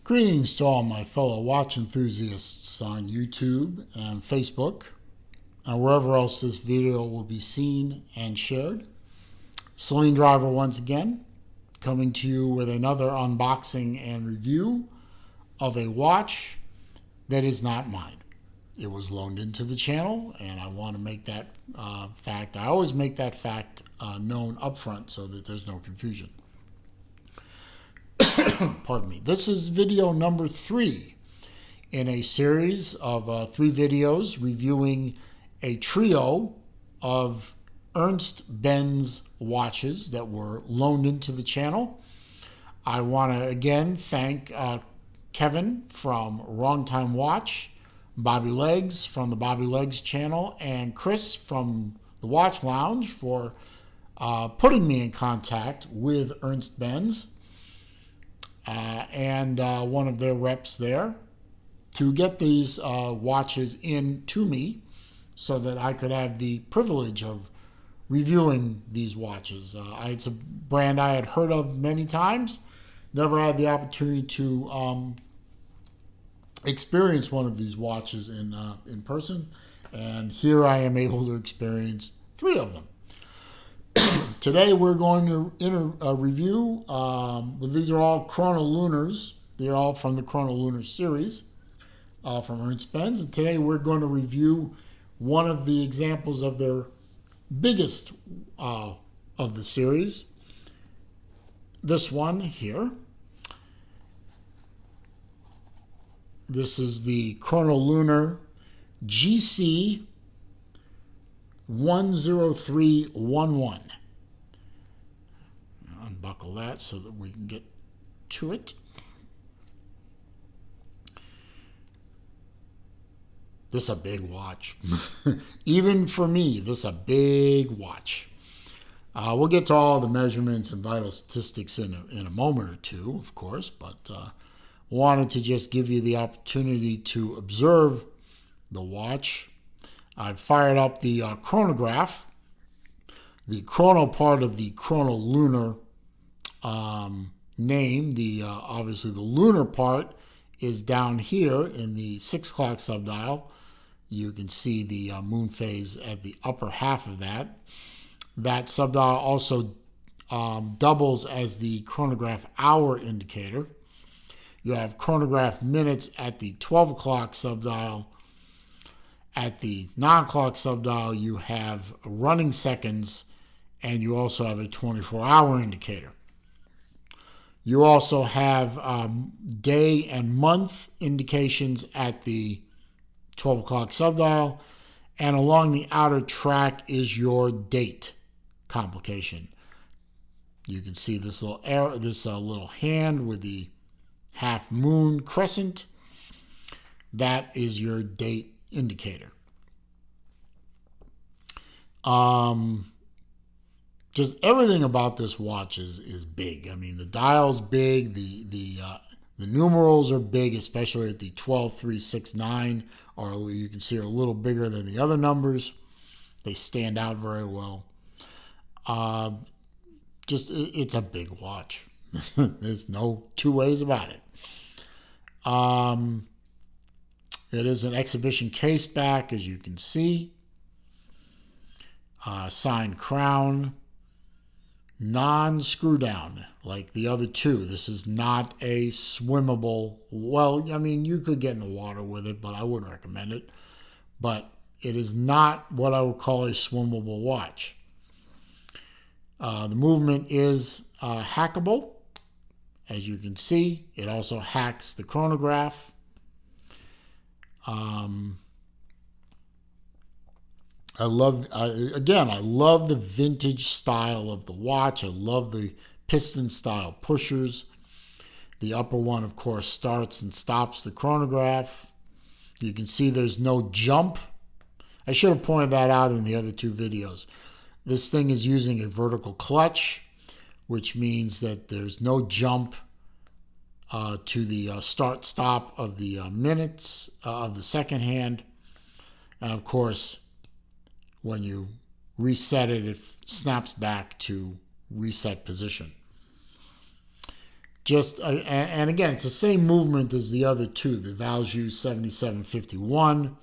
Greetings to all my fellow watch enthusiasts on YouTube and Facebook and wherever else this video will be seen and shared. Celine Driver once again, coming to you with another unboxing and review of a watch that is not mine. It was loaned into the channel, and I want to make that fact, I always make that fact known up front so that there's no confusion. Pardon me. This is video number 3 in a series of 3 videos reviewing a trio of Ernst Benz watches that were loaned into the channel. I want to again thank Kevin from Wrong Time Watch, Bobby Legs from the Bobby Legs channel, and Chris from the Watch Lounge for putting me in contact with Ernst Benz and one of their reps there to get these watches in to me so that I could have the privilege of reviewing these watches. It's a brand I had heard of many times, never had the opportunity to experience one of these watches in person, and here I am able to experience 3 of them. Today we're going to review, these are all Chronolunars. They're all from the Chronolunar series from Ernst Benz. And today we're going to review one of the examples of their biggest of the series. This one here. This is the Chronolunar GC 10311. Unbuckle that so that we can get to it. This is a big watch. Even for me, this is a big watch. We'll get to all the measurements and vital statistics in a moment or two, of course, but wanted to just give you the opportunity to observe the watch. I've fired up the chronograph. The chrono part of the Chronolunar name, obviously the lunar part is down here in the 6 o'clock subdial. You can see the moon phase at the upper half of that. That subdial also doubles as the chronograph hour indicator. You have chronograph minutes at the 12 o'clock subdial. At the 9 o'clock subdial, you have running seconds, and you also have a 24-hour indicator. You also have day and month indications at the 12 o'clock subdial, and along the outer track is your date complication. You can see this little arrow, this little hand with the half moon crescent. That is your date indicator. Just everything about this watch is big. I mean, the dial's big, the numerals are big, especially at the 12369, or you can see are a little bigger than the other numbers. They stand out very well. It's a big watch. There's no two ways about it. It is an exhibition case back, as you can see. Signed crown. Non-screw down like the other 2. This is not a swimmable, well, I mean, you could get in the water with it, but I wouldn't recommend it. But it is not what I would call a swimmable watch. The movement is hackable. As you can see, it also hacks the chronograph. I love the vintage style of the watch. I love the piston style pushers. The upper one, of course, starts and stops the chronograph. You can see there's no jump. I should have pointed that out in the other 2 videos. This thing is using a vertical clutch, which means that there's no jump to the start-stop of the minutes of the second hand. And of course, when you reset it, it snaps back to reset position. Just and again, it's the same movement as the other two, the Valjoux 7751.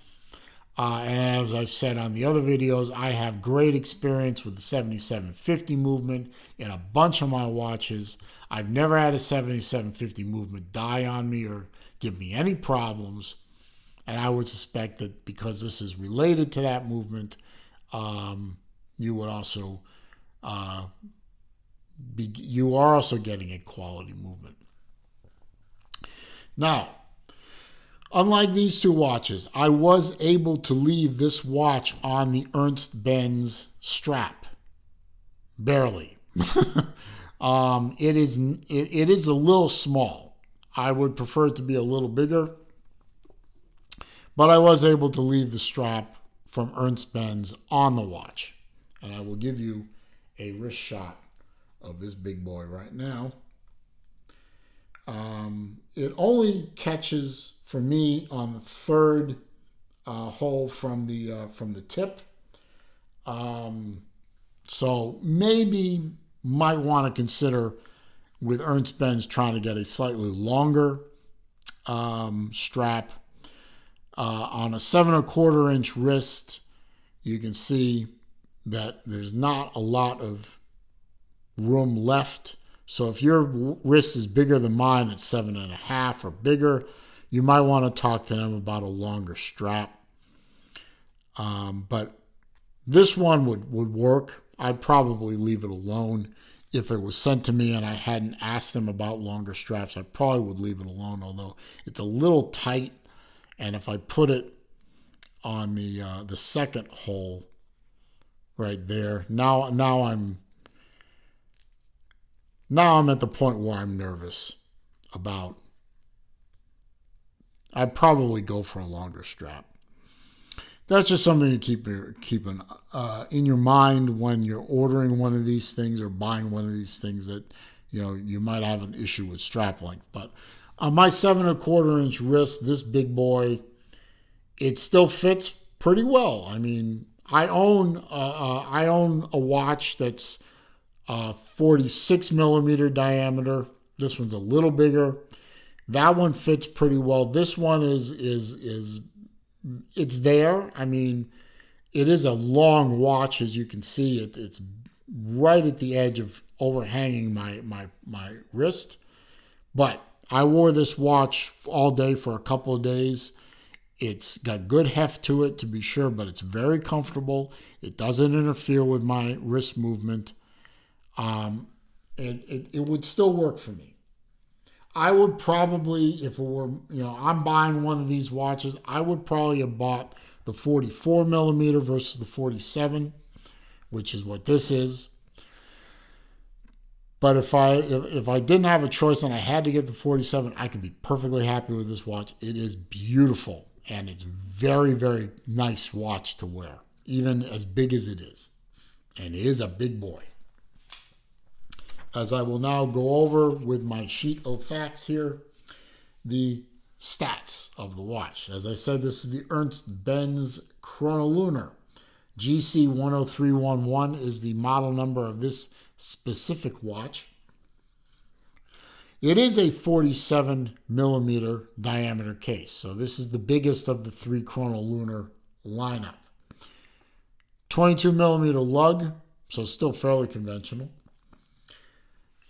And as I've said on the other videos, I have great experience with the 7750 movement in a bunch of my watches. I've never had a 7750 movement die on me or give me any problems. And I would suspect that because this is related to that movement, you would also you are also getting a quality movement. Now, unlike these two watches, I was able to leave this watch on the Ernst Benz strap. Barely. It is a little small. I would prefer it to be a little bigger. But I was able to leave the strap from Ernst Benz on the watch. And I will give you a wrist shot of this big boy right now. It only catches for me on the third hole from the tip. So maybe might want to consider with Ernst Benz trying to get a slightly longer strap. On a 7¼ inch wrist, you can see that there's not a lot of room left. So if your wrist is bigger than mine at 7½ or bigger, you might want to talk to them about a longer strap. But this one would work. I'd probably leave it alone. If it was sent to me and I hadn't asked them about longer straps, I probably would leave it alone, although it's a little tight. And if I put it on the second hole right there, now I'm at the point where I'm nervous about. I'd probably go for a longer strap. That's just something to keep in your mind when you're ordering one of these things or buying one of these things that you might have an issue with strap length. But on my 7¼ inch wrist, this big boy, it still fits pretty well. I mean, I own a watch that's 46 millimeter diameter. This one's a little bigger. That one fits pretty well. This one is it's there. I mean, it is a long watch, as you can see. It's right at the edge of overhanging my wrist. But I wore this watch all day for a couple of days. It's got good heft to it, to be sure, but it's very comfortable. It doesn't interfere with my wrist movement. It would still work for me. I would probably, if it were, I'm buying one of these watches, I would probably have bought the 44 millimeter versus the 47, which is what this is. But if I didn't have a choice and I had to get the 47, I could be perfectly happy with this watch. It is beautiful, and it's very, very nice watch to wear, even as big as it is. And it is a big boy. As I will now go over with my sheet of facts here, the stats of the watch. As I said, this is the Ernst Benz Chronolunar. GC10311 is the model number of this specific watch. It is a 47 millimeter diameter case, so this is the biggest of the three Chronolunar lineup. 22 millimeter lug, so still fairly conventional.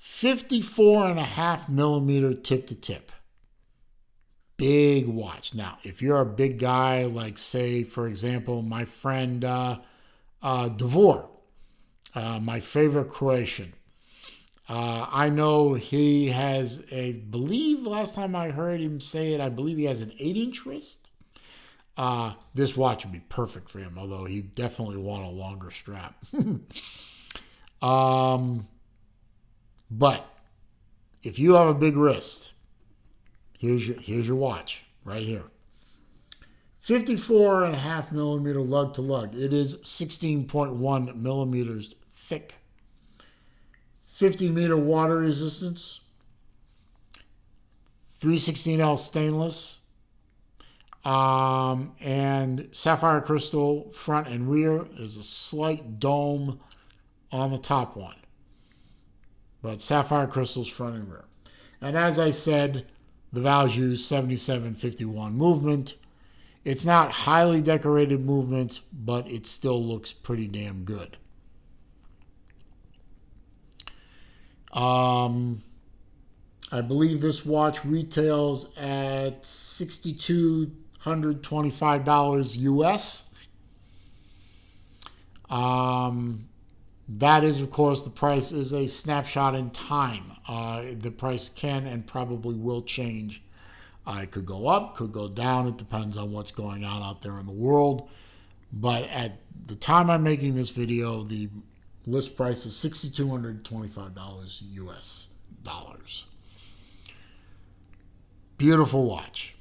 54.5 millimeter tip to tip. Big watch. Now, if you're a big guy, like, say, for example, my friend Devor, my favorite Croatian. I know he has believe last time I heard him say it, I believe he has an 8-inch wrist. This watch would be perfect for him, although he definitely want a longer strap. But if you have a big wrist, here's your watch right here. 54.5 millimeter lug to lug. It is 16.1 millimeters thick. 50 meter water resistance. 316L stainless. And sapphire crystal front and rear. Is a slight dome on the top one, but sapphire crystals front and rear. And as I said, the value 7751 movement. It's not highly decorated movement, but it still looks pretty damn good. I believe this watch retails at $6,225 US. That is, of course, the price is a snapshot in time. The price can and probably will change. It could go up, could go down. It depends on what's going on out there in the world. But at the time I'm making this video, the list price is $6,225 US dollars. Beautiful watch.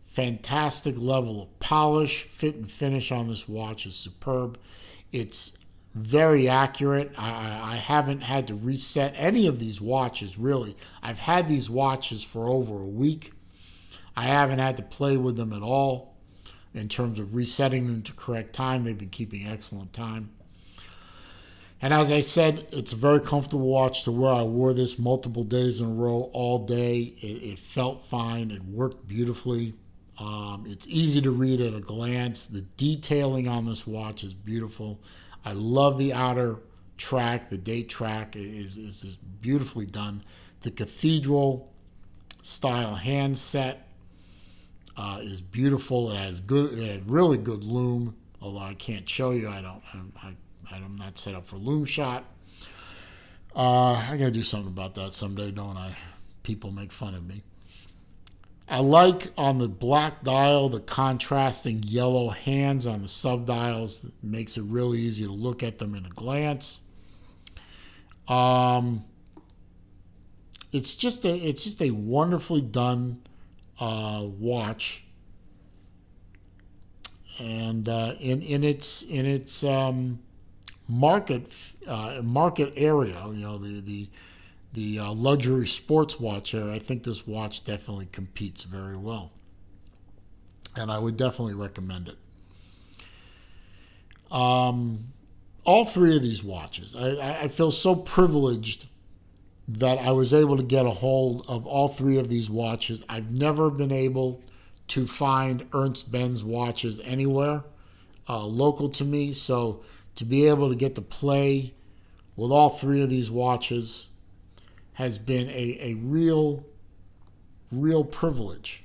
Fantastic level of polish. Fit and finish on this watch is superb. It's very accurate. I haven't had to reset any of these watches, really. I've had these watches for over a week. I haven't had to play with them at all in terms of resetting them to correct time. They've been keeping excellent time. And as I said, it's a very comfortable watch to wear. I wore this multiple days in a row all day. It felt fine. It worked beautifully. It's easy to read at a glance. The detailing on this watch is beautiful. I love the outer track. The date track is beautifully done. The cathedral style handset is beautiful. It has really good loom. Although I can't show you, I'm not set up for loom shot. I gotta do something about that someday, don't I? People make fun of me. I like on the black dial the contrasting yellow hands on the subdials. It makes it really easy to look at them in a glance. It's just a wonderfully done watch, and in its market area, the luxury sports watch area, I think this watch definitely competes very well, and I would definitely recommend it. All three of these watches, I feel so privileged that I was able to get a hold of all three of these watches. I've never been able to find Ernst Benz watches anywhere local to me, so to be able to get to play with all three of these watches has been a real privilege.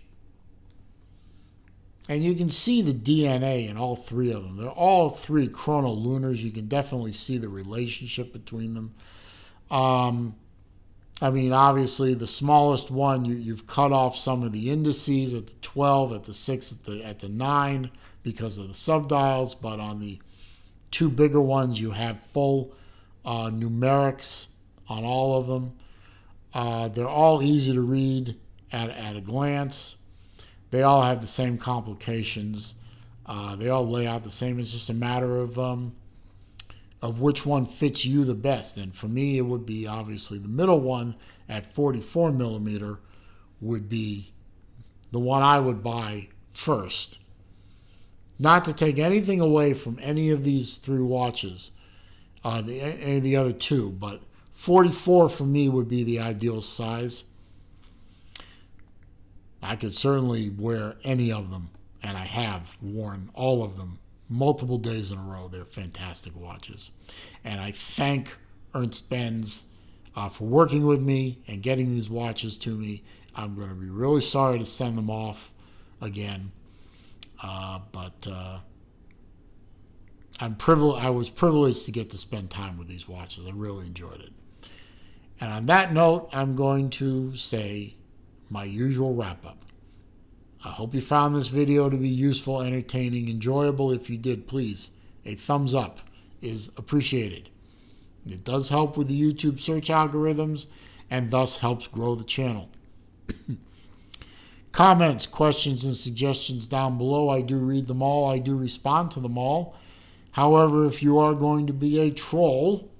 And you can see the DNA in all three of them. They're all three Chronolunars. You can definitely see the relationship between them. Obviously, the smallest one, you've cut off some of the indices at the 12, at the 6, at the 9 because of the subdials. But on the two bigger ones, you have full numerics on all of them. They're all easy to read at a glance. They all have the same complications. They all lay out the same. It's just a matter of which one fits you the best. And for me, it would be obviously the middle one at 44 millimeter would be the one I would buy first. Not to take anything away from any of these three watches, any of the other two, but 44 for me would be the ideal size. I could certainly wear any of them, and I have worn all of them multiple days in a row. They're fantastic watches. And I thank Ernst Benz for working with me and getting these watches to me. I'm going to be really sorry to send them off again. But I was privileged to get to spend time with these watches. I really enjoyed it. And on that note, I'm going to say my usual wrap-up. I hope you found this video to be useful, entertaining, enjoyable. If you did, please, a thumbs up is appreciated. It does help with the YouTube search algorithms and thus helps grow the channel. Comments, questions, and suggestions down below. I do read them all. I do respond to them all. However, if you are going to be a troll,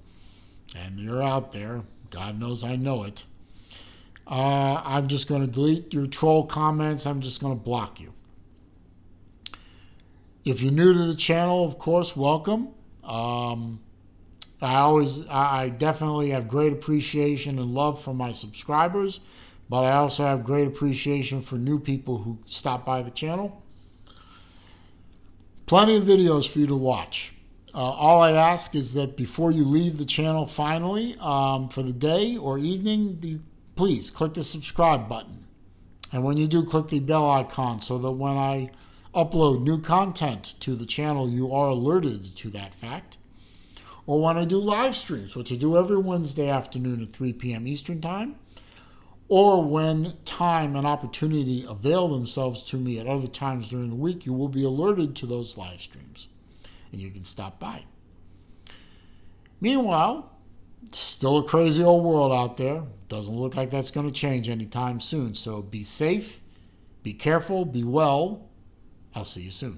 and you're out there, God knows I know it, I'm just going to delete your troll comments. I'm just going to block you. If you're new to the channel, of course, welcome. I definitely have great appreciation and love for my subscribers, but I also have great appreciation for new people who stop by the channel. Plenty of videos for you to watch. All I ask is that before you leave the channel finally for the day or evening, please click the subscribe button. And when you do, click the bell icon so that when I upload new content to the channel, you are alerted to that fact. Or when I do live streams, which I do every Wednesday afternoon at 3 p.m. Eastern Time, or when time and opportunity avail themselves to me at other times during the week, you will be alerted to those live streams, and you can stop by. Meanwhile, it's still a crazy old world out there. Doesn't look like that's going to change anytime soon. So be safe, be careful, be well. I'll see you soon.